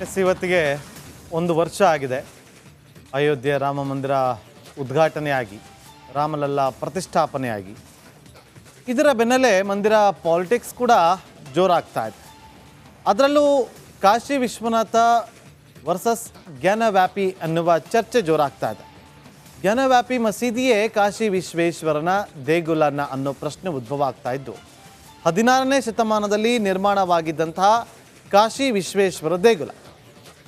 ಇವತ್ತಿಗೆ ಒಂದು ವರ್ಷ ಆಗಿದೆ ಅಯೋಧ್ಯೆ ರಾಮ ಮಂದಿರ ಉದ್ಘಾಟನೆಯಾಗಿ ರಾಮಲಲ್ಲಾ ಪ್ರತಿಷ್ಠಾಪನೆಯಾಗಿ. ಇದರ ಬೆನ್ನಲ್ಲೇ ಮಂದಿರ ಪಾಲಿಟಿಕ್ಸ್ ಕೂಡ ಜೋರಾಗ್ತಾ ಇದೆ. ಅದರಲ್ಲೂ ಕಾಶಿ ವಿಶ್ವನಾಥ ವರ್ಸಸ್ ಜ್ಞಾನವ್ಯಾಪಿ ಅನ್ನುವ ಚರ್ಚೆ ಜೋರಾಗ್ತಾ ಇದೆ. ಜ್ಞಾನವ್ಯಾಪಿ ಮಸೀದಿಯೇ ಕಾಶಿ ವಿಶ್ವೇಶ್ವರನ ದೇಗುಲನ ಅನ್ನೋ ಪ್ರಶ್ನೆ ಉದ್ಭವ ಆಗ್ತಾ ಇದ್ದು, 16ನೇ ಶತಮಾನದಲ್ಲಿ ನಿರ್ಮಾಣವಾಗಿದ್ದಂತಹ ಕಾಶಿ ವಿಶ್ವೇಶ್ವರ ದೇಗುಲ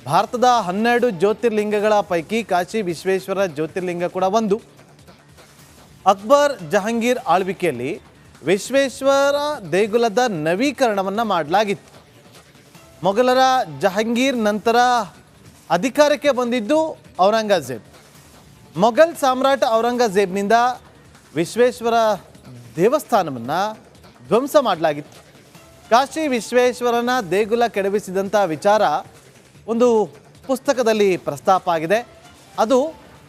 ಭಾರತದ 12 ಜ್ಯೋತಿರ್ಲಿಂಗಗಳ ಪೈಕಿ ಕಾಶಿ ವಿಶ್ವೇಶ್ವರ ಜ್ಯೋತಿರ್ಲಿಂಗ ಕೂಡ ಒಂದು. ಅಕ್ಬರ್ ಜಹಾಂಗೀರ್ ಆಳ್ವಿಕೆಯಲ್ಲಿ ವಿಶ್ವೇಶ್ವರ ದೇಗುಲದ ನವೀಕರಣವನ್ನು ಮಾಡಲಾಗಿತ್ತು. ಮೊಘಲರ ಜಹಾಂಗೀರ್ ನಂತರ ಅಧಿಕಾರಕ್ಕೆ ಬಂದಿದ್ದು ಔರಂಗಜೇಬ್. ಮೊಘಲ್ ಸಾಮ್ರಾಟ ಔರಂಗಜೇಬ್ನಿಂದ ವಿಶ್ವೇಶ್ವರ ದೇವಸ್ಥಾನವನ್ನು ಧ್ವಂಸ ಮಾಡಲಾಗಿತ್ತು. ಕಾಶಿ ವಿಶ್ವೇಶ್ವರನ ದೇಗುಲ ಕೆಡವಿಸಿದಂಥ ವಿಚಾರ ಒಂದು ಪುಸ್ತಕದಲ್ಲಿ ಪ್ರಸ್ತಾಪ ಆಗಿದೆ. ಅದು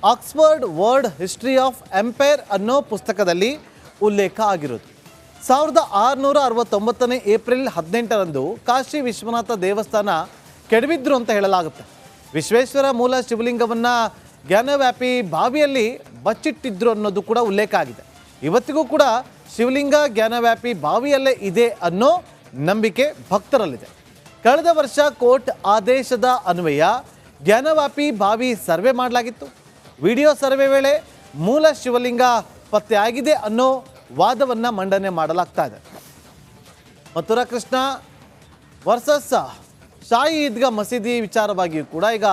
Oxford world history of empire ಅನ್ನೋ ಪುಸ್ತಕದಲ್ಲಿ ಉಲ್ಲೇಖ ಆಗಿರೋದು. 1669ನೇ ಏಪ್ರಿಲ್ 18ರಂದು ಕಾಶಿ ವಿಶ್ವನಾಥ ದೇವಸ್ಥಾನ ಕೆಡವಿದ್ರು ಅಂತ ಹೇಳಲಾಗುತ್ತೆ. ವಿಶ್ವೇಶ್ವರ ಮೂಲ ಶಿವಲಿಂಗವನ್ನು ಜ್ಞಾನವ್ಯಾಪಿ ಬಾವಿಯಲ್ಲಿ ಬಚ್ಚಿಟ್ಟಿದ್ರು ಅನ್ನೋದು ಕೂಡ ಉಲ್ಲೇಖ ಆಗಿದೆ. ಇವತ್ತಿಗೂ ಕೂಡ ಶಿವಲಿಂಗ ಜ್ಞಾನವ್ಯಾಪಿ ಬಾವಿಯಲ್ಲೇ ಇದೆ ಅನ್ನೋ ನಂಬಿಕೆ ಭಕ್ತರಲ್ಲಿದೆ. ಕಳೆದ ವರ್ಷ ಕೋರ್ಟ್ ಆದೇಶದ ಅನ್ವಯ ಜ್ಞಾನವ್ಯಾಪಿ ಬಾವಿ ಸರ್ವೆ ಮಾಡಲಾಗಿತ್ತು. ವಿಡಿಯೋ ಸರ್ವೆ ವೇಳೆ ಮೂಲ ಶಿವಲಿಂಗ ಪತ್ತೆಯಾಗಿದೆ ಅನ್ನೋ ವಾದವನ್ನು ಮಂಡನೆ ಮಾಡಲಾಗ್ತಾ ಇದೆ. ಮಥುರಾ ಕೃಷ್ಣ ವರ್ಸಸ್ ಶಾಹಿ ಈದ್ಗಾ ಮಸೀದಿ ವಿಚಾರವಾಗಿಯೂ ಕೂಡ ಈಗ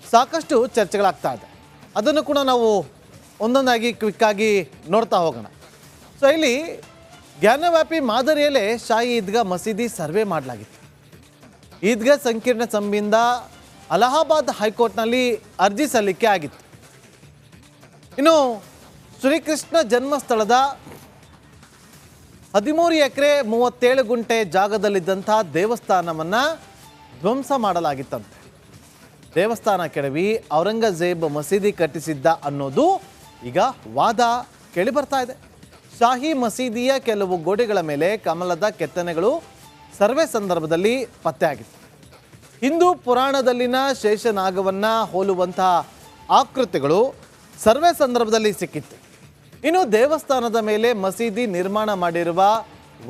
ಸಾಕಷ್ಟು ಚರ್ಚೆಗಳಾಗ್ತಾ ಇದೆ. ಅದನ್ನು ಕೂಡ ನಾವು ಒಂದೊಂದಾಗಿ ಕ್ವಿಕ್ಕಾಗಿ ನೋಡ್ತಾ ಹೋಗೋಣ. ಸೊ ಇಲ್ಲಿ ಜ್ಞಾನವ್ಯಾಪಿ ಮಾದರಿಯಲ್ಲೇ ಶಾಹಿ ಈದ್ಗಾ ಮಸೀದಿ ಸರ್ವೆ ಮಾಡಲಾಗಿತ್ತು. ಈದ್ಗಾ ಸಂಕೀರ್ಣ ಸಂಬಂಧ ಅಲಹಾಬಾದ್ ಹೈಕೋರ್ಟ್ನಲ್ಲಿ ಅರ್ಜಿ ಸಲ್ಲಿಕೆ ಆಗಿತ್ತು. ಇನ್ನು ಶ್ರೀಕೃಷ್ಣ ಜನ್ಮಸ್ಥಳದ 13 ಎಕರೆ 37 ಗುಂಟೆ ಜಾಗದಲ್ಲಿದ್ದಂಥ ದೇವಸ್ಥಾನವನ್ನು ಧ್ವಂಸ ಮಾಡಲಾಗಿತ್ತಂತೆ. ದೇವಸ್ಥಾನ ಕೆಡವಿ ಔರಂಗಜೇಬ್ ಮಸೀದಿ ಕಟ್ಟಿಸಿದ್ದ ಅನ್ನೋದು ಈಗ ವಾದ ಕೇಳಿಬರ್ತಾ ಇದೆ. ಶಾಹಿ ಮಸೀದಿಯ ಕೆಲವು ಗೋಡೆಗಳ ಮೇಲೆ ಕಮಲದ ಕೆತ್ತನೆಗಳು ಸರ್ವೆ ಸಂದರ್ಭದಲ್ಲಿ ಪತ್ತೆಯಾಗಿತ್ತು. ಹಿಂದೂ ಪುರಾಣದಲ್ಲಿನ ಶೇಷನಾಗವನ್ನು ಹೋಲುವಂತಹ ಆಕೃತಿಗಳು ಸರ್ವೆ ಸಂದರ್ಭದಲ್ಲಿ ಸಿಕ್ಕಿತ್ತು. ಇನ್ನು ದೇವಸ್ಥಾನದ ಮೇಲೆ ಮಸೀದಿ ನಿರ್ಮಾಣ ಮಾಡಿರುವ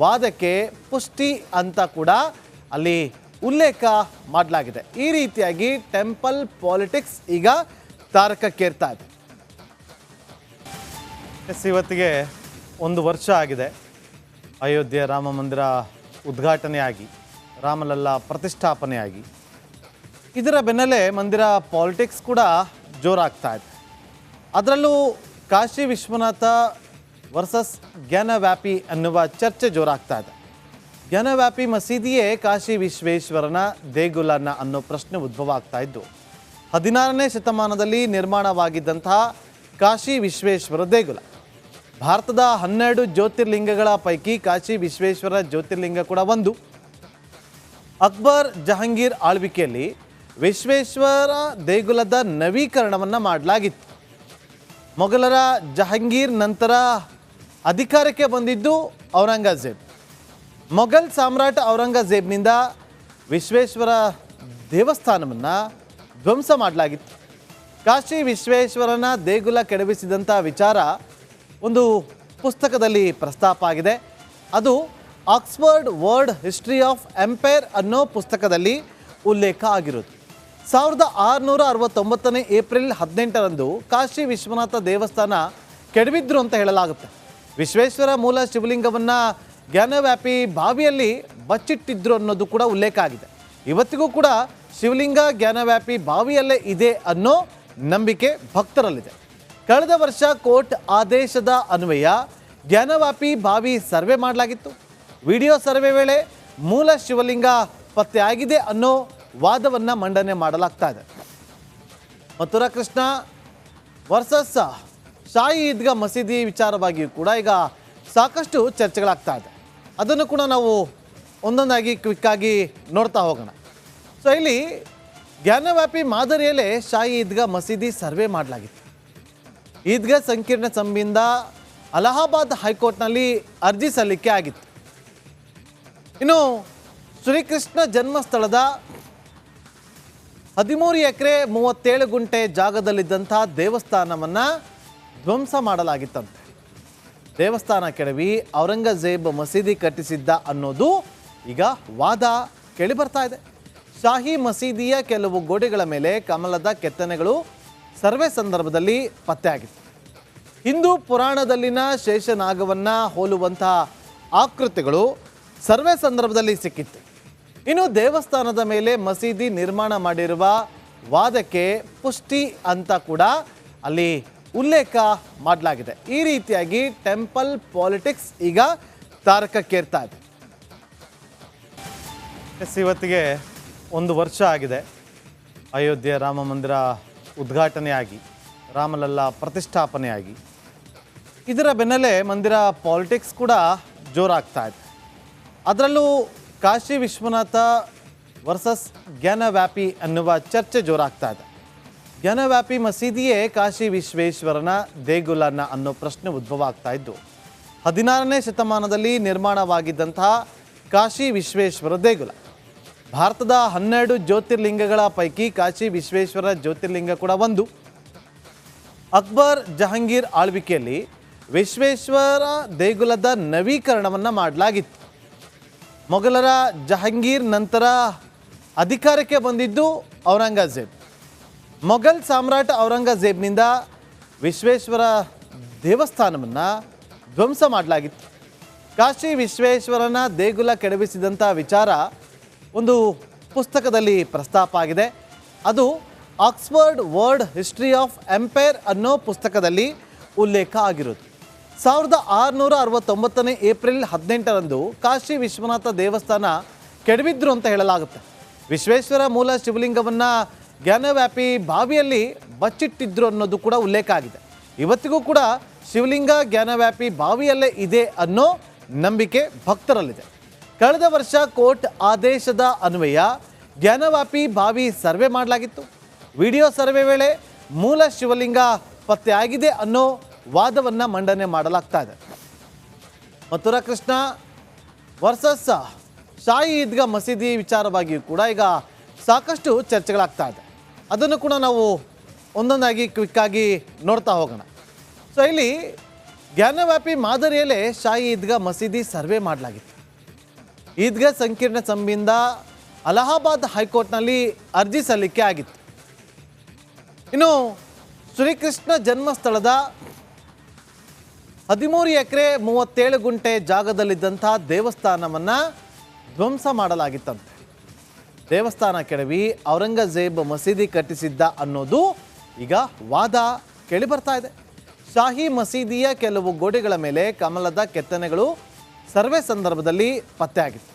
ವಾದಕ್ಕೆ ಪುಷ್ಟಿ ಅಂತ ಕೂಡ ಅಲ್ಲಿ ಉಲ್ಲೇಖ ಮಾಡಲಾಗಿದೆ. ಈ ರೀತಿಯಾಗಿ ಟೆಂಪಲ್ ಪಾಲಿಟಿಕ್ಸ್ ಈಗ ತಾರಕಕ್ಕೇರ್ತಾ ಇದೆ. ಇವತ್ತಿಗೆ ಒಂದು ವರ್ಷ ಆಗಿದೆ ಅಯೋಧ್ಯೆ ರಾಮ ಮಂದಿರ ಉದ್ಘಾಟನೆಯಾಗಿ ರಾಮಲಲ್ಲಾ ಪ್ರತಿಷ್ಠಾಪನೆಯಾಗಿ. ಇದರ ಬೆನ್ನಲ್ಲೇ ಮಂದಿರ ಪಾಲಿಟಿಕ್ಸ್ ಕೂಡ ಜೋರಾಗ್ತಾ ಇದೆ. ಅದರಲ್ಲೂ ಕಾಶಿ ವಿಶ್ವನಾಥ ವರ್ಸಸ್ ಜ್ಞಾನವ್ಯಾಪಿ ಅನ್ನುವ ಚರ್ಚೆ ಜೋರಾಗ್ತಾ ಇದೆ. ಜ್ಞಾನವ್ಯಾಪಿ ಮಸೀದಿಯೇ ಕಾಶಿ ವಿಶ್ವೇಶ್ವರನ ದೇಗುಲನ ಅನ್ನೋ ಪ್ರಶ್ನೆ ಉದ್ಭವ ಆಗ್ತಾ ಇದ್ದು, 16ನೇ ಶತಮಾನದಲ್ಲಿ ನಿರ್ಮಾಣವಾಗಿದ್ದಂತಹ ಕಾಶಿ ವಿಶ್ವೇಶ್ವರ ದೇಗುಲ ಭಾರತದ 12 ಜ್ಯೋತಿರ್ಲಿಂಗಗಳ ಪೈಕಿ ಕಾಶಿ ವಿಶ್ವೇಶ್ವರ ಜ್ಯೋತಿರ್ಲಿಂಗ ಕೂಡ ಒಂದು. ಅಕ್ಬರ್ ಜಹಾಂಗೀರ್ ಆಳ್ವಿಕೆಯಲ್ಲಿ ವಿಶ್ವೇಶ್ವರ ದೇಗುಲದ ನವೀಕರಣವನ್ನು ಮಾಡಲಾಗಿತ್ತು. ಮೊಘಲರ ಜಹಾಂಗೀರ್ ನಂತರ ಅಧಿಕಾರಕ್ಕೆ ಬಂದಿದ್ದು ಔರಂಗಜೇಬ್. ಮೊಘಲ್ ಸಾಮ್ರಾಟ ಔರಂಗಜೇಬ್ನಿಂದ ವಿಶ್ವೇಶ್ವರ ದೇವಸ್ಥಾನವನ್ನು ಧ್ವಂಸ ಮಾಡಲಾಗಿತ್ತು. ಕಾಶಿ ವಿಶ್ವೇಶ್ವರನ ದೇಗುಲ ಕೆಡವಿಸಿದಂಥ ವಿಚಾರ ಒಂದು ಪುಸ್ತಕದಲ್ಲಿ ಪ್ರಸ್ತಾಪ ಆಗಿದೆ. ಅದು Oxford world history of empire ಅನ್ನೋ ಪುಸ್ತಕದಲ್ಲಿ ಉಲ್ಲೇಖ ಆಗಿರೋದು. 1669ನೇ ಏಪ್ರಿಲ್ 18ರಂದು ಕಾಶಿ ವಿಶ್ವನಾಥ ದೇವಸ್ಥಾನ ಕೆಡವಿದ್ರು ಅಂತ ಹೇಳಲಾಗುತ್ತೆ. ವಿಶ್ವೇಶ್ವರ ಮೂಲ ಶಿವಲಿಂಗವನ್ನು ಜ್ಞಾನವ್ಯಾಪಿ ಬಾವಿಯಲ್ಲಿ ಬಚ್ಚಿಟ್ಟಿದ್ರು ಅನ್ನೋದು ಕೂಡ ಉಲ್ಲೇಖ ಆಗಿದೆ. ಇವತ್ತಿಗೂ ಕೂಡ ಶಿವಲಿಂಗ ಜ್ಞಾನವ್ಯಾಪಿ ಬಾವಿಯಲ್ಲೇ ಇದೆ ಅನ್ನೋ ನಂಬಿಕೆ ಭಕ್ತರಲ್ಲಿದೆ. ಕಳೆದ ವರ್ಷ ಕೋರ್ಟ್ ಆದೇಶದ ಅನ್ವಯ ಜ್ಞಾನವ್ಯಾಪಿ ಬಾವಿ ಸರ್ವೆ ಮಾಡಲಾಗಿತ್ತು. ವಿಡಿಯೋ ಸರ್ವೆ ವೇಳೆ ಮೂಲ ಶಿವಲಿಂಗ ಪತ್ತೆಯಾಗಿದೆ ಅನ್ನೋ ವಾದವನ್ನು ಮಂಡನೆ ಮಾಡಲಾಗ್ತಾ ಇದೆ. ಮಥುರಾ ಕೃಷ್ಣ ವರ್ಸಸ್ ಶಾಹಿ ಈದ್ಗಾ ಮಸೀದಿ ವಿಚಾರವಾಗಿಯೂ ಕೂಡ ಈಗ ಸಾಕಷ್ಟು ಚರ್ಚೆಗಳಾಗ್ತಾ ಇದೆ. ಅದನ್ನು ಕೂಡ ನಾವು ಒಂದೊಂದಾಗಿ ಕ್ವಿಕ್ಕಾಗಿ ನೋಡ್ತಾ ಹೋಗೋಣ. ಸೊ ಇಲ್ಲಿ ಜ್ಞಾನವ್ಯಾಪಿ ಮಾದರಿಯಲ್ಲೇ ಶಾಹಿ ಈದ್ಗಾ ಮಸೀದಿ ಸರ್ವೆ ಮಾಡಲಾಗಿತ್ತು. ಈದ್ಗಾ ಸಂಕೀರ್ಣ ಸಂಬಂಧ ಅಲಹಾಬಾದ್ ಹೈಕೋರ್ಟ್ನಲ್ಲಿ ಅರ್ಜಿ ಸಲ್ಲಿಕೆ ಆಗಿತ್ತು. ಇನ್ನು ಶ್ರೀಕೃಷ್ಣ ಜನ್ಮಸ್ಥಳದ 13 ಎಕರೆ 37 ಗುಂಟೆ ಜಾಗದಲ್ಲಿದ್ದಂಥ ದೇವಸ್ಥಾನವನ್ನು ಧ್ವಂಸ ಮಾಡಲಾಗಿತ್ತಂತೆ. ದೇವಸ್ಥಾನ ಕೆಡವಿ ಔರಂಗಜೇಬ್ ಮಸೀದಿ ಕಟ್ಟಿಸಿದ್ದ ಅನ್ನೋದು ಈಗ ವಾದ ಕೇಳಿಬರ್ತಾ ಇದೆ. ಶಾಹಿ ಮಸೀದಿಯ ಕೆಲವು ಗೋಡೆಗಳ ಮೇಲೆ ಕಮಲದ ಕೆತ್ತನೆಗಳು ಸರ್ವೆ ಸಂದರ್ಭದಲ್ಲಿ ಪತ್ತೆಯಾಗಿತ್ತು. ಹಿಂದೂ ಪುರಾಣದಲ್ಲಿನ ಶೇಷನಾಗವನ್ನು ಹೋಲುವಂತಹ ಆಕೃತಿಗಳು ಸರ್ವೆ ಸಂದರ್ಭದಲ್ಲಿ ಸಿಕ್ಕಿತ್ತು. ಇನ್ನು ದೇವಸ್ಥಾನದ ಮೇಲೆ ಮಸೀದಿ ನಿರ್ಮಾಣ ಮಾಡಿರುವ ವಾದಕ್ಕೆ ಪುಷ್ಟಿ ಅಂತ ಕೂಡ ಅಲ್ಲಿ ಉಲ್ಲೇಖ ಮಾಡಲಾಗಿದೆ. ಈ ರೀತಿಯಾಗಿ ಟೆಂಪಲ್ ಪಾಲಿಟಿಕ್ಸ್ ಈಗ ತಾರಕಕ್ಕೇರ್ತಾ ಇದೆ. ಇವತ್ತಿಗೆ 1 ವರ್ಷ ಆಗಿದೆ ಅಯೋಧ್ಯೆ ರಾಮ ಮಂದಿರ ಉದ್ಘಾಟನೆಯಾಗಿ, ರಾಮಲಲ್ಲಾ ಪ್ರತಿಷ್ಠಾಪನೆಯಾಗಿ. ಇದರ ಬೆನ್ನಲ್ಲೇ ಮಂದಿರ ಪಾಲಿಟಿಕ್ಸ್ ಕೂಡ ಜೋರಾಗ್ತಾ ಇದೆ. ಅದರಲ್ಲೂ ಕಾಶಿ ವಿಶ್ವನಾಥ ವರ್ಸಸ್ ಜ್ಞಾನವ್ಯಾಪಿ ಅನ್ನುವ ಚರ್ಚೆ ಜೋರಾಗ್ತಾ ಇದೆ. ಜ್ಞಾನವ್ಯಾಪಿ ಮಸೀದಿಯೇ ಕಾಶಿ ವಿಶ್ವೇಶ್ವರನ ದೇಗುಲನ ಅನ್ನೋ ಪ್ರಶ್ನೆ ಉದ್ಭವ ಆಗ್ತಾ ಇದ್ದು, 16ನೇ ಶತಮಾನದಲ್ಲಿ ನಿರ್ಮಾಣವಾಗಿದ್ದಂತಹ ಕಾಶಿ ವಿಶ್ವೇಶ್ವರ ದೇಗುಲ ಭಾರತದ 12 ಜ್ಯೋತಿರ್ಲಿಂಗಗಳ ಪೈಕಿ ಕಾಶಿ ವಿಶ್ವೇಶ್ವರ ಜ್ಯೋತಿರ್ಲಿಂಗ ಕೂಡ ಒಂದು. ಅಕ್ಬರ್ ಜಹಾಂಗೀರ್ ಆಳ್ವಿಕೆಯಲ್ಲಿ ವಿಶ್ವೇಶ್ವರ ದೇಗುಲದ ನವೀಕರಣವನ್ನು ಮಾಡಲಾಗಿತ್ತು. ಮೊಘಲರ ಜಹಾಂಗೀರ್ ನಂತರ ಅಧಿಕಾರಕ್ಕೆ ಬಂದಿದ್ದು ಔರಂಗಜೇಬ್. ಮೊಘಲ್ ಸಾಮ್ರಾಟ ಔರಂಗಜೇಬ್ನಿಂದ ವಿಶ್ವೇಶ್ವರ ದೇವಸ್ಥಾನವನ್ನು ಧ್ವಂಸ ಮಾಡಲಾಗಿತ್ತು. ಕಾಶಿ ವಿಶ್ವೇಶ್ವರನ ದೇಗುಲ ಕೆಡವಿಸಿದಂಥ ವಿಚಾರ ಒಂದು ಪುಸ್ತಕದಲ್ಲಿ ಪ್ರಸ್ತಾಪ ಆಗಿದೆ. ಅದು Oxford world history of empire ಅನ್ನೋ ಪುಸ್ತಕದಲ್ಲಿ ಉಲ್ಲೇಖ ಆಗಿರೋದು. 1669 ಏಪ್ರಿಲ್ 18ರಂದು ಕಾಶಿ ವಿಶ್ವನಾಥ ದೇವಸ್ಥಾನ ಕೆಡವಿದ್ರು ಅಂತ ಹೇಳಲಾಗುತ್ತೆ. ವಿಶ್ವೇಶ್ವರ ಮೂಲ ಶಿವಲಿಂಗವನ್ನು ಜ್ಞಾನವ್ಯಾಪಿ ಬಾವಿಯಲ್ಲಿ ಬಚ್ಚಿಟ್ಟಿದ್ರು ಅನ್ನೋದು ಕೂಡ ಉಲ್ಲೇಖ ಆಗಿದೆ. ಇವತ್ತಿಗೂ ಕೂಡ ಶಿವಲಿಂಗ ಜ್ಞಾನವ್ಯಾಪಿ ಬಾವಿಯಲ್ಲೇ ಇದೆ ಅನ್ನೋ ನಂಬಿಕೆ ಭಕ್ತರಲ್ಲಿದೆ. ಕಳೆದ ವರ್ಷ ಕೋರ್ಟ್ ಆದೇಶದ ಅನ್ವಯ ಜ್ಞಾನವ್ಯಾಪಿ ಬಾವಿ ಸರ್ವೆ ಮಾಡಲಾಗಿತ್ತು. ವಿಡಿಯೋ ಸರ್ವೆ ವೇಳೆ ಮೂಲ ಶಿವಲಿಂಗ ಪತ್ತೆಯಾಗಿದೆ ಅನ್ನೋ ವಾದವನ್ನು ಮಂಡನೆ ಮಾಡಲಾಗ್ತಾ ಇದೆ. ಮಥುರಾ ಕೃಷ್ಣ ವರ್ಸಸ್ ಶಾಹಿ ಈದ್ಗಾ ಮಸೀದಿ ವಿಚಾರವಾಗಿಯೂ ಕೂಡ ಈಗ ಸಾಕಷ್ಟು ಚರ್ಚೆಗಳಾಗ್ತಾ ಇದೆ. ಅದನ್ನು ಕೂಡ ನಾವು ಒಂದೊಂದಾಗಿ ಕ್ವಿಕ್ಕಾಗಿ ನೋಡ್ತಾ ಹೋಗೋಣ. ಸೊ ಇಲ್ಲಿ ಜ್ಞಾನವ್ಯಾಪಿ ಮಾದರಿಯಲ್ಲೇ ಶಾಹಿ ಈದ್ಗಾ ಮಸೀದಿ ಸರ್ವೆ ಮಾಡಲಾಗಿತ್ತು. ಈದ್ಗಾ ಸಂಕೀರ್ಣ ಸಂಬಂಧ ಅಲಹಾಬಾದ್ ಹೈಕೋರ್ಟ್ನಲ್ಲಿ ಅರ್ಜಿ ಸಲ್ಲಿಕೆ ಆಗಿತ್ತು. ಇನ್ನು ಶ್ರೀಕೃಷ್ಣ ಜನ್ಮಸ್ಥಳದ 13 ಎಕರೆ 37 ಗುಂಟೆ ಜಾಗದಲ್ಲಿದ್ದಂಥ ದೇವಸ್ಥಾನವನ್ನು ಧ್ವಂಸ ಮಾಡಲಾಗಿತ್ತಂತೆ. ದೇವಸ್ಥಾನ ಕೆಡವಿ ಔರಂಗಜೇಬ್ ಮಸೀದಿ ಕಟ್ಟಿಸಿದ್ದ ಅನ್ನೋದು ಈಗ ವಾದ ಕೇಳಿಬರ್ತಾ ಇದೆ. ಶಾಹಿ ಮಸೀದಿಯ ಕೆಲವು ಗೋಡೆಗಳ ಮೇಲೆ ಕಮಲದ ಕೆತ್ತನೆಗಳು ಸರ್ವೆ ಸಂದರ್ಭದಲ್ಲಿ ಪತ್ತೆಯಾಗಿತ್ತು.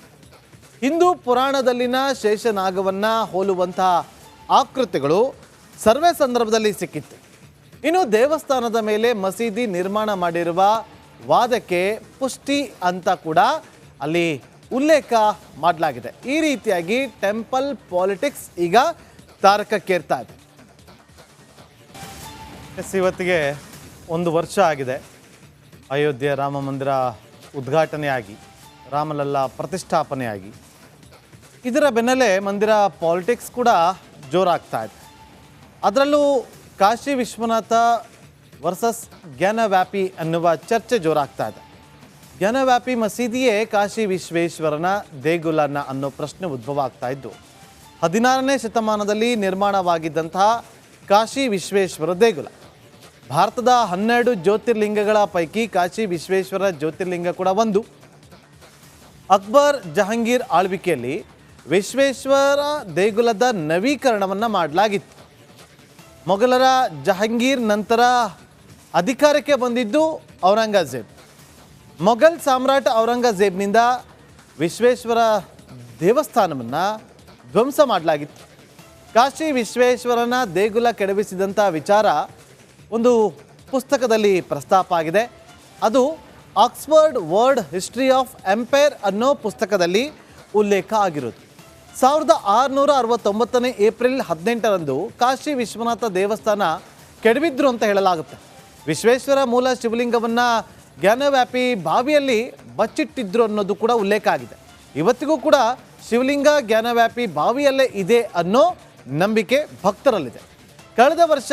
ಹಿಂದೂ ಪುರಾಣದಲ್ಲಿನ ಶೇಷನಾಗವನ್ನು ಹೋಲುವಂತಹ ಆಕೃತಿಗಳು ಸರ್ವೆ ಸಂದರ್ಭದಲ್ಲಿ ಸಿಕ್ಕಿತ್ತು. ಇನ್ನು ದೇವಸ್ಥಾನದ ಮೇಲೆ ಮಸೀದಿ ನಿರ್ಮಾಣ ಮಾಡಿರುವ ವಾದಕ್ಕೆ ಪುಷ್ಟಿ ಅಂತ ಕೂಡ ಅಲ್ಲಿ ಉಲ್ಲೇಖ ಮಾಡಲಾಗಿದೆ. ಈ ರೀತಿಯಾಗಿ ಟೆಂಪಲ್ ಪಾಲಿಟಿಕ್ಸ್ ಈಗ ತಾರಕಕ್ಕೇರ್ತಾ ಇದೆ. ಇವತ್ತಿಗೆ 1 ವರ್ಷ ಆಗಿದೆ ಅಯೋಧ್ಯೆ ರಾಮ ಮಂದಿರ ಉದ್ಘಾಟನೆಯಾಗಿ, ರಾಮಲಲ್ಲಾ ಪ್ರತಿಷ್ಠಾಪನೆಯಾಗಿ. ಇದರ ಬೆನ್ನಲ್ಲೇ ಮಂದಿರ ಪಾಲಿಟಿಕ್ಸ್ ಕೂಡ ಜೋರಾಗ್ತಾ ಇದೆ. ಅದರಲ್ಲೂ ಕಾಶಿ ವಿಶ್ವನಾಥ ವರ್ಸಸ್ ಜ್ಞಾನವ್ಯಾಪಿ ಅನ್ನುವ ಚರ್ಚೆ ಜೋರಾಗ್ತಾ ಇದೆ. ಜ್ಞಾನವ್ಯಾಪಿ ಮಸೀದಿಯೇ ಕಾಶಿ ವಿಶ್ವೇಶ್ವರನ ದೇಗುಲನ ಅನ್ನೋ ಪ್ರಶ್ನೆ ಉದ್ಭವ ಆಗ್ತಾ ಇದ್ದು, 16ನೇ ಶತಮಾನದಲ್ಲಿ ನಿರ್ಮಾಣವಾಗಿದ್ದಂತಹ ಕಾಶಿ ವಿಶ್ವೇಶ್ವರ ದೇಗುಲ ಭಾರತದ 12 ಜ್ಯೋತಿರ್ಲಿಂಗಗಳ ಪೈಕಿ ಕಾಶಿ ವಿಶ್ವೇಶ್ವರ ಜ್ಯೋತಿರ್ಲಿಂಗ ಕೂಡ ಒಂದು. ಅಕ್ಬರ್ ಜಹಾಂಗೀರ್ ಆಳ್ವಿಕೆಯಲ್ಲಿ ವಿಶ್ವೇಶ್ವರ ದೇಗುಲದ ನವೀಕರಣವನ್ನು ಮಾಡಲಾಗಿತ್ತು. ಮೊಘಲರ ಜಹಾಂಗೀರ್ ನಂತರ ಅಧಿಕಾರಕ್ಕೆ ಬಂದಿದ್ದು ಔರಂಗಜೇಬ್. ಮೊಘಲ್ ಸಾಮ್ರಾಟ ಔರಂಗಜೇಬ್ನಿಂದ ವಿಶ್ವೇಶ್ವರ ದೇವಸ್ಥಾನವನ್ನು ಧ್ವಂಸ ಮಾಡಲಾಗಿತ್ತು. ಕಾಶಿ ವಿಶ್ವೇಶ್ವರನ ದೇಗುಲ ಕೆಡವಿಸಿದಂಥ ವಿಚಾರ ಒಂದು ಪುಸ್ತಕದಲ್ಲಿ ಪ್ರಸ್ತಾಪ ಆಗಿದೆ. ಅದು Oxford world history of empire ಅನ್ನೋ ಪುಸ್ತಕದಲ್ಲಿ ಉಲ್ಲೇಖ ಆಗಿರೋದು. 1669 ಏಪ್ರಿಲ್ 18ರಂದು ಕಾಶಿ ವಿಶ್ವನಾಥ ದೇವಸ್ಥಾನ ಕೆಡವಿದ್ರು ಅಂತ ಹೇಳಲಾಗುತ್ತೆ. ವಿಶ್ವೇಶ್ವರ ಮೂಲ ಶಿವಲಿಂಗವನ್ನು ಜ್ಞಾನವ್ಯಾಪಿ ಬಾವಿಯಲ್ಲಿ ಬಚ್ಚಿಟ್ಟಿದ್ರು ಅನ್ನೋದು ಕೂಡ ಉಲ್ಲೇಖ ಆಗಿದೆ. ಇವತ್ತಿಗೂ ಕೂಡ ಶಿವಲಿಂಗ ಜ್ಞಾನವ್ಯಾಪಿ ಬಾವಿಯಲ್ಲೇ ಇದೆ ಅನ್ನೋ ನಂಬಿಕೆ ಭಕ್ತರಲ್ಲಿದೆ. ಕಳೆದ ವರ್ಷ